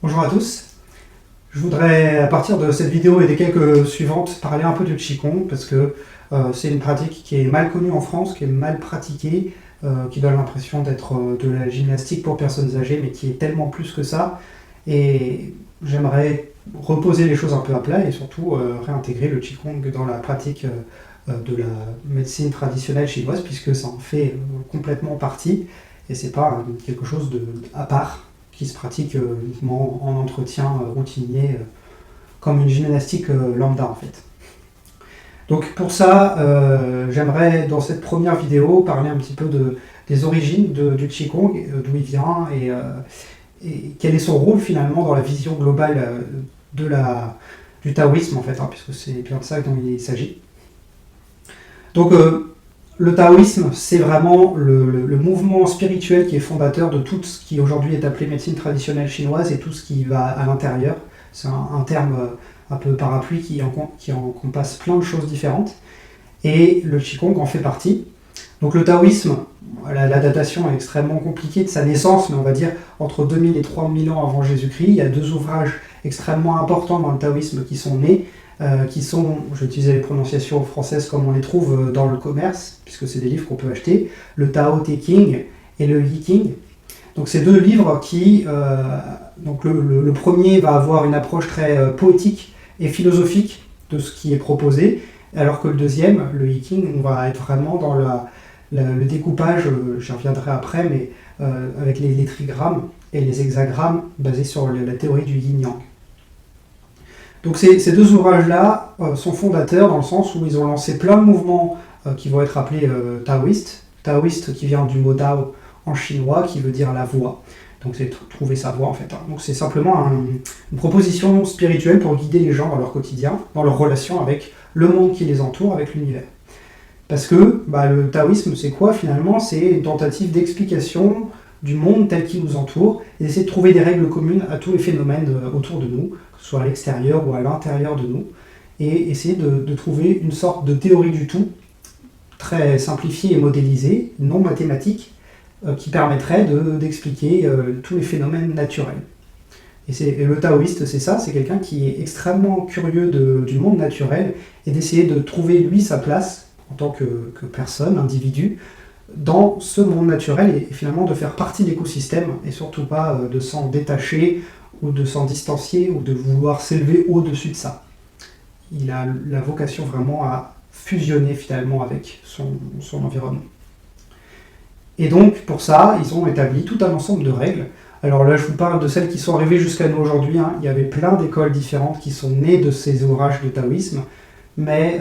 Bonjour à tous. Je voudrais, à partir de cette vidéo et des quelques suivantes, parler un peu du Qigong parce que c'est une pratique qui est mal connue en France, qui est mal pratiquée, qui donne l'impression d'être de la gymnastique pour personnes âgées, mais qui est tellement plus que ça. Et j'aimerais reposer les choses un peu à plat et surtout réintégrer le Qigong dans la pratique de la médecine traditionnelle chinoise, puisque ça en fait complètement partie et c'est pas quelque chose à part qui se pratique uniquement en entretien routinier, comme une gymnastique lambda en fait. Donc pour ça, j'aimerais dans cette première vidéo parler un petit peu des origines du Qigong, d'où il vient et quel est son rôle finalement dans la vision globale du taoïsme en fait, puisque c'est bien de ça dont il s'agit. Donc le taoïsme, c'est vraiment le mouvement spirituel qui est fondateur de tout ce qui aujourd'hui est appelé médecine traditionnelle chinoise et tout ce qui va à l'intérieur. C'est un terme un peu parapluie qui encompasse plein de choses différentes. Et le Qigong en fait partie. Donc le taoïsme, la datation est extrêmement compliquée de sa naissance, mais on va dire entre 2000 et 3000 ans avant Jésus-Christ. Il y a deux ouvrages extrêmement importants dans le taoïsme qui sont nés, qui sont, je vais utiliser les prononciations françaises comme on les trouve dans le commerce, puisque c'est des livres qu'on peut acheter, le Tao Te Ching et le Yi King. Donc c'est deux livres qui, donc le premier va avoir une approche très poétique et philosophique de ce qui est proposé, alors que le deuxième, le Yi King, on va être vraiment dans le découpage, j'y reviendrai après, mais avec les trigrammes et les hexagrammes basés sur la théorie du yin-yang. Donc ces deux ouvrages-là sont fondateurs dans le sens où ils ont lancé plein de mouvements qui vont être appelés taoïstes. Taoïste qui vient du mot Tao en chinois, qui veut dire la voie. Donc c'est trouver sa voie en fait. Donc c'est simplement une proposition spirituelle pour guider les gens dans leur quotidien, dans leur relation avec le monde qui les entoure, avec l'univers. Parce que le taoïsme, c'est quoi finalement? C'est une tentative d'explication du monde tel qu'il nous entoure, et d'essayer de trouver des règles communes à tous les phénomènes autour de nous, que ce soit à l'extérieur ou à l'intérieur de nous, et essayer de trouver une sorte de théorie du tout, très simplifiée et modélisée, non mathématique, qui permettrait d'expliquer tous les phénomènes naturels. Et le taoïste, c'est ça, c'est quelqu'un qui est extrêmement curieux du monde naturel, et d'essayer de trouver lui sa place, en tant que personne, individu, dans ce monde naturel et finalement de faire partie de l'écosystème et surtout pas de s'en détacher ou de s'en distancier ou de vouloir s'élever au-dessus de ça. Il a la vocation vraiment à fusionner finalement avec son environnement. Et donc pour ça, ils ont établi tout un ensemble de règles. Alors là, je vous parle de celles qui sont arrivées jusqu'à nous aujourd'hui. Il y avait plein d'écoles différentes qui sont nées de ces ouvrages de taoïsme, mais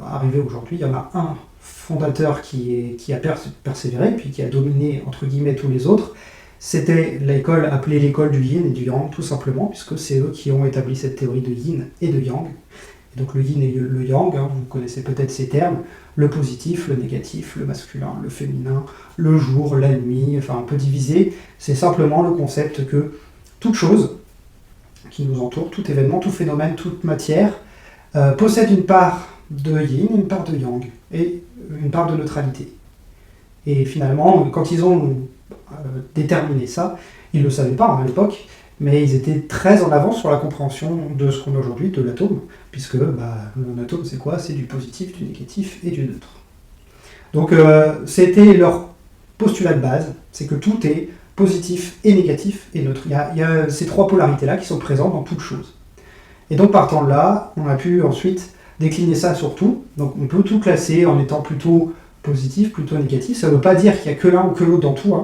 arrivé aujourd'hui, il y en a un fondateur qui a persévéré, puis qui a dominé, entre guillemets, tous les autres. C'était l'école appelée l'école du yin et du yang, tout simplement, puisque c'est eux qui ont établi cette théorie de yin et de yang. Et donc le yin et le yang, vous connaissez peut-être ces termes, le positif, le négatif, le masculin, le féminin, le jour, la nuit, enfin un peu divisé. C'est simplement le concept que toute chose qui nous entoure, tout événement, tout phénomène, toute matière, possède une part de yin, une part de yang, et une part de neutralité. Et finalement, quand ils ont déterminé ça, ils ne le savaient pas à l'époque, mais ils étaient très en avance sur la compréhension de ce qu'on a aujourd'hui, de l'atome, puisque l'atome c'est quoi? C'est du positif, du négatif et du neutre. Donc c'était leur postulat de base, c'est que tout est positif et négatif et neutre. Il y a ces trois polarités-là qui sont présentes dans toute chose. Et donc partant de là, on a pu ensuite décliner ça sur tout. Donc on peut tout classer en étant plutôt positif, plutôt négatif. Ça ne veut pas dire qu'il n'y a que l'un ou que l'autre dans tout.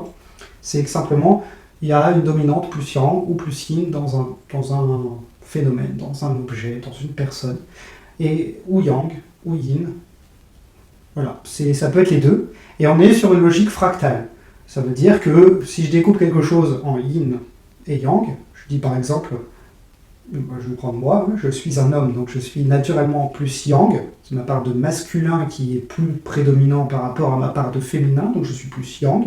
C'est que simplement, il y a une dominante plus yang ou plus yin dans un phénomène, dans un objet, dans une personne. Et ou yang, ou yin. Voilà, ça peut être les deux. Et on est sur une logique fractale. Ça veut dire que si je découpe quelque chose en yin et yang, je dis par exemple... Je vais prendre moi, je suis un homme, donc je suis naturellement plus yang, c'est ma part de masculin qui est plus prédominant par rapport à ma part de féminin, donc je suis plus yang,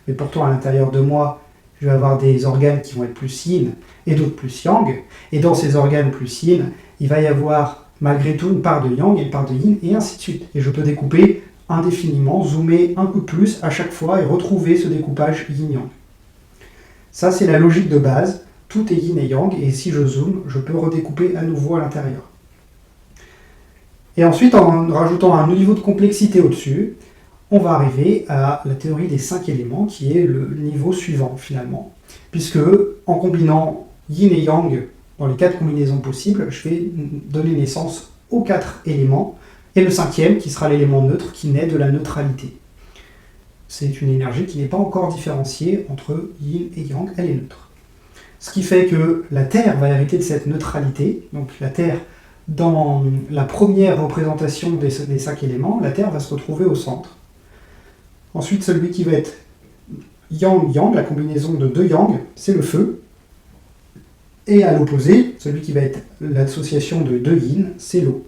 mais pourtant à l'intérieur de moi, je vais avoir des organes qui vont être plus yin et d'autres plus yang, et dans ces organes plus yin, il va y avoir malgré tout une part de yang et une part de yin, et ainsi de suite. Et je peux découper indéfiniment, zoomer un peu plus à chaque fois et retrouver ce découpage yin-yang. Ça, c'est la logique de base tout est yin et yang, et si je zoome, je peux redécouper à nouveau à l'intérieur. Et ensuite, en rajoutant un niveau de complexité au-dessus, on va arriver à la théorie des 5 éléments, qui est le niveau suivant finalement. Puisque en combinant yin et yang dans les 4 combinaisons possibles, je vais donner naissance aux 4 éléments, et le 5e qui sera l'élément neutre qui naît de la neutralité. C'est une énergie qui n'est pas encore différenciée entre yin et yang, elle est neutre. Ce qui fait que la Terre va hériter de cette neutralité, donc la Terre, dans la première représentation des 5 éléments, la Terre va se retrouver au centre. Ensuite, celui qui va être yang-yang, la combinaison de 2 yang, c'est le feu. Et à l'opposé, celui qui va être l'association de 2 yin, c'est l'eau.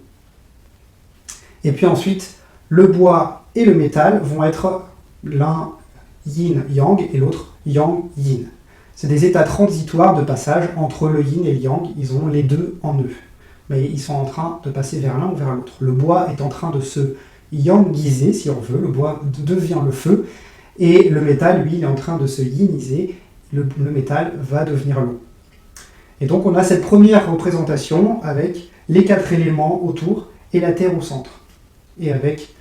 Et puis ensuite, le bois et le métal vont être l'un yin-yang et l'autre yang-yin. C'est des états transitoires de passage entre le yin et le yang, ils ont les deux en eux. Mais ils sont en train de passer vers l'un ou vers l'autre. Le bois est en train de se yangiser, si on veut, le bois devient le feu, et le métal, lui, il est en train de se yiniser, le métal va devenir l'eau. Et donc on a cette première représentation avec les 4 éléments autour et la Terre au centre. Et avec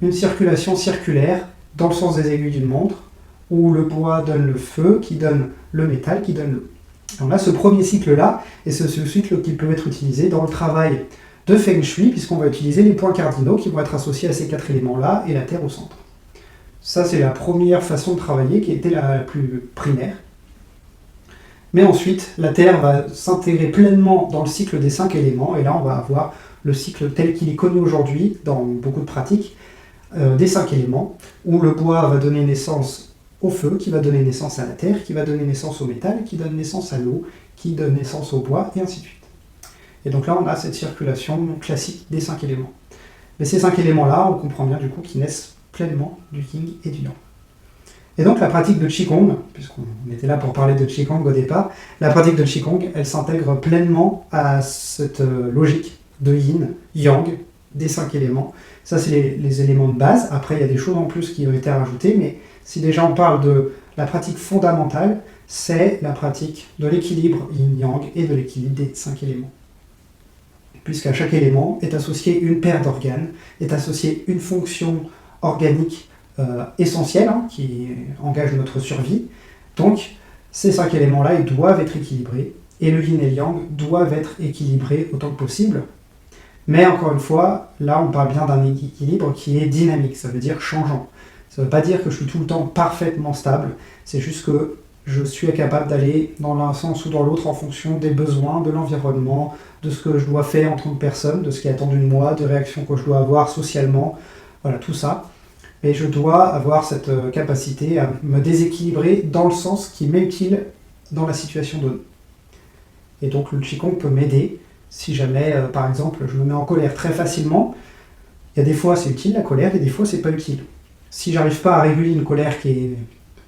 une circulation circulaire dans le sens des aiguilles d'une montre, où le bois donne le feu, qui donne le métal, qui donne l'eau. On a ce premier cycle-là, et c'est ce cycle qui peut être utilisé dans le travail de Feng Shui, puisqu'on va utiliser les points cardinaux qui vont être associés à ces 4 éléments-là, et la Terre au centre. Ça, c'est la première façon de travailler, qui était la plus primaire. Mais ensuite, la Terre va s'intégrer pleinement dans le cycle des 5 éléments, et là, on va avoir le cycle tel qu'il est connu aujourd'hui, dans beaucoup de pratiques, des 5 éléments, où le bois va donner naissance au feu, qui va donner naissance à la terre, qui va donner naissance au métal, qui donne naissance à l'eau, qui donne naissance au bois, et ainsi de suite. Et donc là, on a cette circulation classique des 5 éléments. Mais ces 5 éléments-là, on comprend bien du coup qu'ils naissent pleinement du yin et du yang. Et donc la pratique de Qigong, puisqu'on était là pour parler de Qigong au départ, la pratique de Qigong, elle s'intègre pleinement à cette logique de yin, yang, des 5 éléments. Ça, c'est les éléments de base. Après, il y a des choses en plus qui ont été rajoutées, mais si déjà on parle de la pratique fondamentale, c'est la pratique de l'équilibre yin-yang et de l'équilibre des 5 éléments. Puisqu'à chaque élément est associée une paire d'organes, est associée une fonction organique essentielle, qui engage notre survie. Donc, ces 5 éléments-là, ils doivent être équilibrés, et le yin et le yang doivent être équilibrés autant que possible. Mais encore une fois, là, on parle bien d'un équilibre qui est dynamique, ça veut dire changeant. Ça ne veut pas dire que je suis tout le temps parfaitement stable, c'est juste que je suis capable d'aller dans l'un sens ou dans l'autre en fonction des besoins, de l'environnement, de ce que je dois faire en tant que personne, de ce qui est attendu de moi, de réactions que je dois avoir socialement, voilà, tout ça. Et je dois avoir cette capacité à me déséquilibrer dans le sens qui m'est utile dans la situation donnée. Et donc le Qigong peut m'aider si jamais, par exemple, je me mets en colère très facilement. Il y a des fois c'est utile la colère et des fois c'est pas utile. Si j'arrive pas à réguler une colère qui est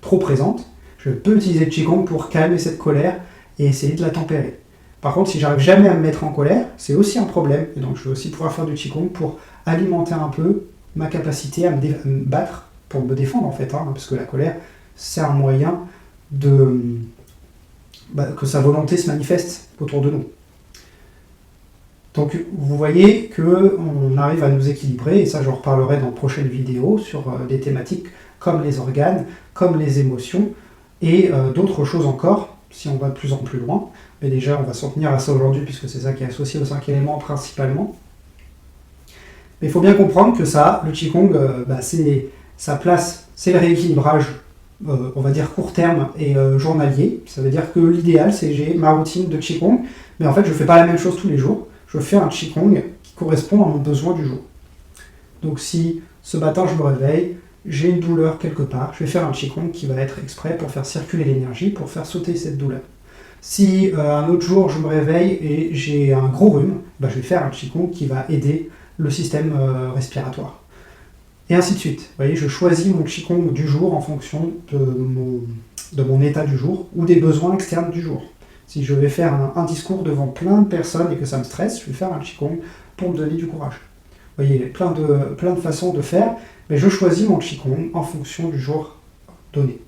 trop présente, je peux utiliser le Qigong pour calmer cette colère et essayer de la tempérer. Par contre, si j'arrive jamais à me mettre en colère, c'est aussi un problème. Et donc je vais aussi pouvoir faire du Qigong pour alimenter un peu ma capacité à me battre, pour me défendre en fait, parce que la colère, c'est un moyen que sa volonté se manifeste autour de nous. Donc vous voyez qu'on arrive à nous équilibrer, et ça j'en reparlerai dans de prochaines vidéos sur des thématiques comme les organes, comme les émotions, et d'autres choses encore, si on va de plus en plus loin. Mais déjà on va s'en tenir à ça aujourd'hui, puisque c'est ça qui est associé aux 5 éléments principalement. Mais il faut bien comprendre que ça, le Qigong, sa place, c'est le rééquilibrage, on va dire court terme et journalier. Ça veut dire que l'idéal, c'est que j'ai ma routine de Qigong, mais en fait je ne fais pas la même chose tous les jours. Je fais un Qigong qui correspond à mon besoin du jour. Donc si ce matin je me réveille, j'ai une douleur quelque part, je vais faire un Qigong qui va être exprès pour faire circuler l'énergie, pour faire sauter cette douleur. Si un autre jour je me réveille et j'ai un gros rhume, je vais faire un Qigong qui va aider le système respiratoire. Et ainsi de suite. Vous voyez, je choisis mon Qigong du jour en fonction de mon état du jour ou des besoins externes du jour. Si je vais faire un discours devant plein de personnes et que ça me stresse, je vais faire un Qigong pour me donner du courage. Vous voyez, plein de façons de faire, mais je choisis mon Qigong en fonction du jour donné.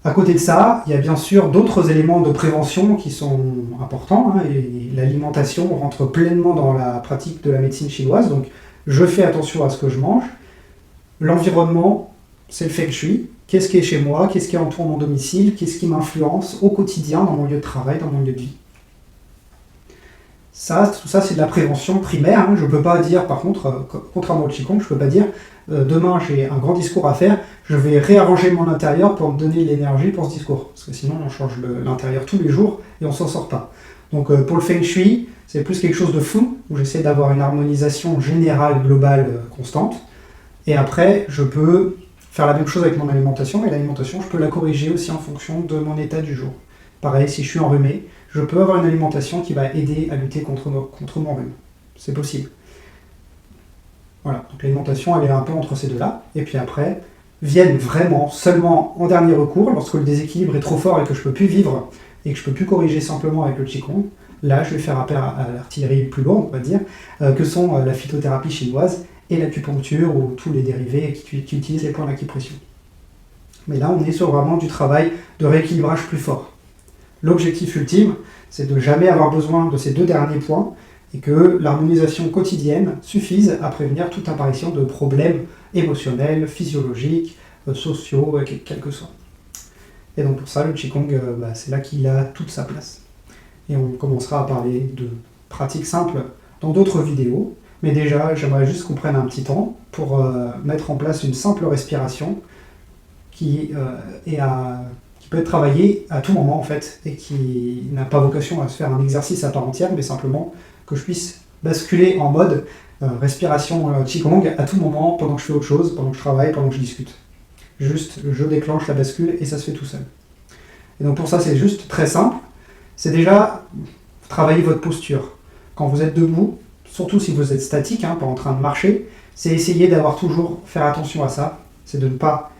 À côté de ça, il y a bien sûr d'autres éléments de prévention qui sont importants, hein, et l'alimentation rentre pleinement dans la pratique de la médecine chinoise, donc je fais attention à ce que je mange. L'environnement, c'est le feng shui. Qu'est-ce qui est chez moi? Qu'est-ce qui entoure mon domicile? Qu'est-ce qui m'influence au quotidien, dans mon lieu de travail, dans mon lieu de vie? Tout ça, c'est de la prévention primaire, hein. Je ne peux pas dire, par contre, contrairement au Qigong, je ne peux pas dire demain j'ai un grand discours à faire, je vais réarranger mon intérieur pour me donner l'énergie pour ce discours. Parce que sinon, on change l'intérieur tous les jours et on s'en sort pas. Donc pour le Feng Shui, c'est plus quelque chose de flou, où j'essaie d'avoir une harmonisation générale, globale, constante. Et après, je peux faire la même chose avec mon alimentation, et l'alimentation, je peux la corriger aussi en fonction de mon état du jour. Pareil, si je suis enrhumé, je peux avoir une alimentation qui va aider à lutter contre mon rhume. C'est possible. Voilà, donc l'alimentation, elle est un peu entre ces deux-là. Et puis après, viennent vraiment, seulement en dernier recours, lorsque le déséquilibre est trop fort et que je ne peux plus vivre, et que je ne peux plus corriger simplement avec le Qigong, là, je vais faire appel à l'artillerie plus lourde, on va dire, que sont la phytothérapie chinoise et l'acupuncture, ou tous les dérivés qui utilisent les points d'acupression. Mais là, on est sur vraiment du travail de rééquilibrage plus fort. L'objectif ultime, c'est de jamais avoir besoin de ces deux derniers points, et que l'harmonisation quotidienne suffise à prévenir toute apparition de problèmes émotionnels, physiologiques, sociaux, quels que soient. Et donc pour ça, le Qigong, c'est là qu'il a toute sa place. Et on commencera à parler de pratiques simples dans d'autres vidéos, mais déjà, j'aimerais juste qu'on prenne un petit temps pour mettre en place une simple respiration qui peut être travaillée à tout moment en fait, et qui n'a pas vocation à se faire un exercice à part entière, mais simplement que je puisse basculer en mode respiration Qigong à tout moment, pendant que je fais autre chose, pendant que je travaille, pendant que je discute. Juste, je déclenche la bascule et ça se fait tout seul. Et donc pour ça, c'est juste très simple. C'est déjà travailler votre posture. Quand vous êtes debout, surtout si vous êtes statique, pas en train de marcher, c'est essayer faire attention à ça, c'est de ne pas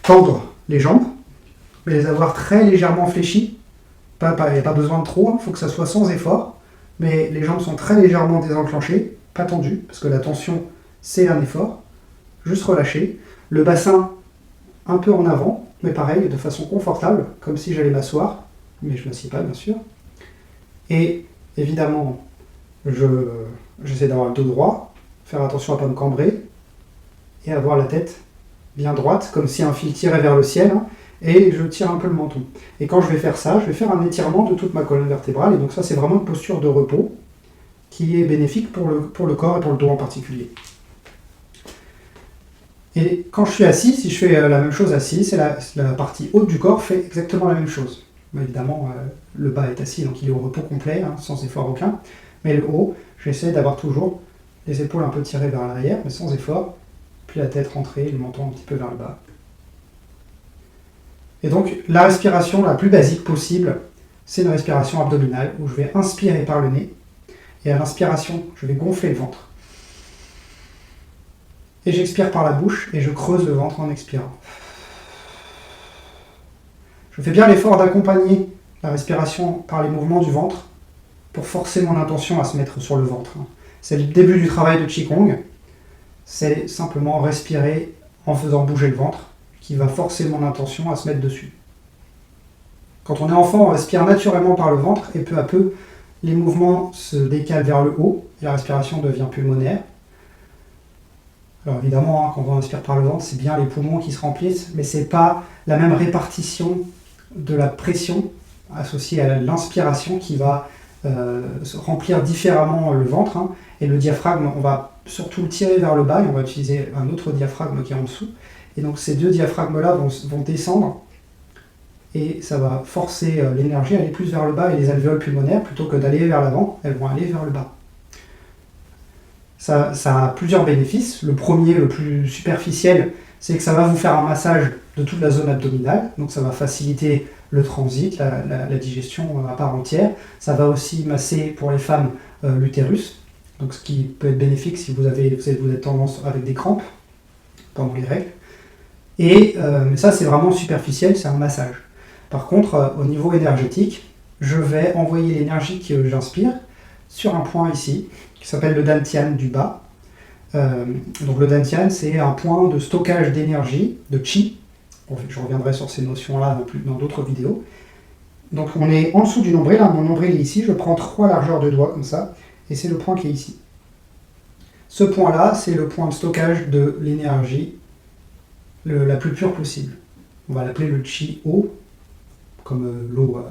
tendre les jambes, mais les avoir très légèrement fléchies. Il n'y a pas besoin de trop, il faut que ça soit sans effort, mais les jambes sont très légèrement désenclenchées, pas tendues, parce que la tension, c'est un effort. Juste relâcher. Le bassin un peu en avant, mais pareil, de façon confortable, comme si j'allais m'asseoir, mais je ne m'assieds pas, bien sûr. Et évidemment, j'essaie d'avoir le dos droit, faire attention à ne pas me cambrer, et avoir la tête bien droite, comme si un fil tirait vers le ciel, et je tire un peu le menton. Et quand je vais faire ça, je vais faire un étirement de toute ma colonne vertébrale, et donc ça c'est vraiment une posture de repos qui est bénéfique pour le corps et pour le dos en particulier. Et quand je suis assis, si je fais la même chose assis, c'est la partie haute du corps fait exactement la même chose. Mais évidemment, le bas est assis, donc il est au repos complet, sans effort aucun. Mais le haut, j'essaie d'avoir toujours les épaules un peu tirées vers l'arrière, mais sans effort, puis la tête rentrée, le menton un petit peu vers le bas. Et donc, la respiration la plus basique possible, c'est une respiration abdominale, où je vais inspirer par le nez, et à l'inspiration, je vais gonfler le ventre. Et j'expire par la bouche, et je creuse le ventre en expirant. Je fais bien l'effort d'accompagner la respiration par les mouvements du ventre, pour forcer mon intention à se mettre sur le ventre. C'est le début du travail de Qigong, c'est simplement respirer en faisant bouger le ventre, qui va forcer mon intention à se mettre dessus. Quand on est enfant, on respire naturellement par le ventre, et peu à peu, les mouvements se décalent vers le haut, et la respiration devient pulmonaire. Alors évidemment, quand on respire par le ventre, c'est bien les poumons qui se remplissent, mais ce n'est pas la même répartition de la pression associée à l'inspiration qui va se remplir différemment le ventre. Et le diaphragme, on va surtout le tirer vers le bas, et on va utiliser un autre diaphragme qui est en dessous. Et donc ces deux diaphragmes-là vont descendre, et ça va forcer l'énergie à aller plus vers le bas, et les alvéoles pulmonaires, plutôt que d'aller vers l'avant, elles vont aller vers le bas. Ça a plusieurs bénéfices. Le premier, le plus superficiel, c'est que ça va vous faire un massage de toute la zone abdominale, donc ça va faciliter le transit, la digestion à part entière. Ça va aussi masser pour les femmes l'utérus, donc ce qui peut être bénéfique si vous êtes tendance avec des crampes pendant les règles. Et ça, c'est vraiment superficiel, c'est un massage. Par contre, au niveau énergétique, je vais envoyer l'énergie que j'inspire sur un point ici, qui s'appelle le dantian du bas. Donc le dantian, c'est un point de stockage d'énergie, de chi, Je reviendrai sur ces notions-là dans d'autres vidéos. Donc on est en dessous du nombril, mon nombril est ici, je prends 3 largeurs de doigts comme ça, et c'est le point qui est ici. Ce point-là, c'est le point de stockage de l'énergie la plus pure possible. On va l'appeler le Chi-O, comme l'eau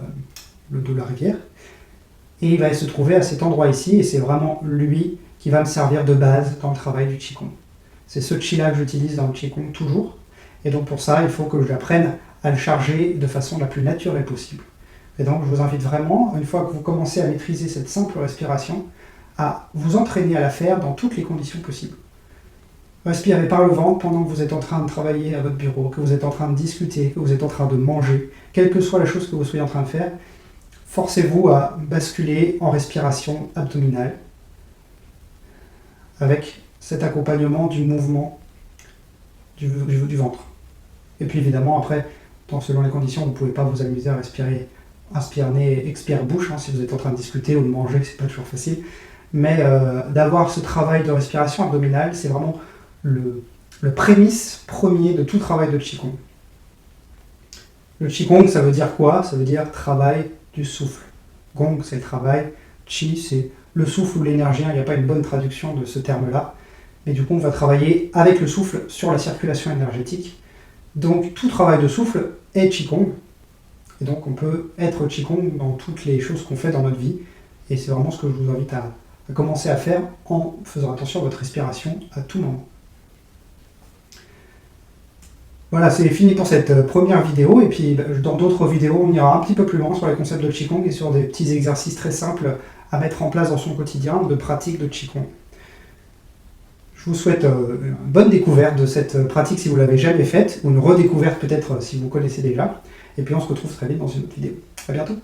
de la rivière. Et il va se trouver à cet endroit ici, et c'est vraiment lui qui va me servir de base dans le travail du Qigong. C'est ce Chi-là que j'utilise dans le Qigong toujours, et donc pour ça, il faut que j'apprenne à le charger de façon la plus naturelle possible. Et donc je vous invite vraiment, une fois que vous commencez à maîtriser cette simple respiration, à vous entraîner à la faire dans toutes les conditions possibles. Respirez par le ventre pendant que vous êtes en train de travailler à votre bureau, que vous êtes en train de discuter, que vous êtes en train de manger, quelle que soit la chose que vous soyez en train de faire, forcez-vous à basculer en respiration abdominale avec cet accompagnement du mouvement du ventre. Et puis évidemment, après, selon les conditions, vous ne pouvez pas vous amuser à respirer inspire-nez, expire-bouche, si vous êtes en train de discuter ou de manger, c'est pas toujours facile. Mais d'avoir ce travail de respiration abdominale, c'est vraiment le prémisse premier de tout travail de Qigong. Le Qigong, ça veut dire quoi? Ça veut dire travail du souffle. Gong, c'est le travail. Qi, c'est le souffle ou l'énergie. Il n'y a pas une bonne traduction de ce terme-là. Mais du coup, on va travailler avec le souffle sur la circulation énergétique. Donc, tout travail de souffle est Qigong. Et donc, on peut être Qigong dans toutes les choses qu'on fait dans notre vie. Et c'est vraiment ce que je vous invite à commencer à faire en faisant attention à votre respiration à tout moment. Voilà, c'est fini pour cette première vidéo. Et puis, dans d'autres vidéos, on ira un petit peu plus loin sur les concepts de Qigong et sur des petits exercices très simples à mettre en place dans son quotidien de pratique de Qigong. Je vous souhaite une bonne découverte de cette pratique si vous ne l'avez jamais faite, ou une redécouverte peut-être si vous connaissez déjà. Et puis on se retrouve très vite dans une autre vidéo. À bientôt.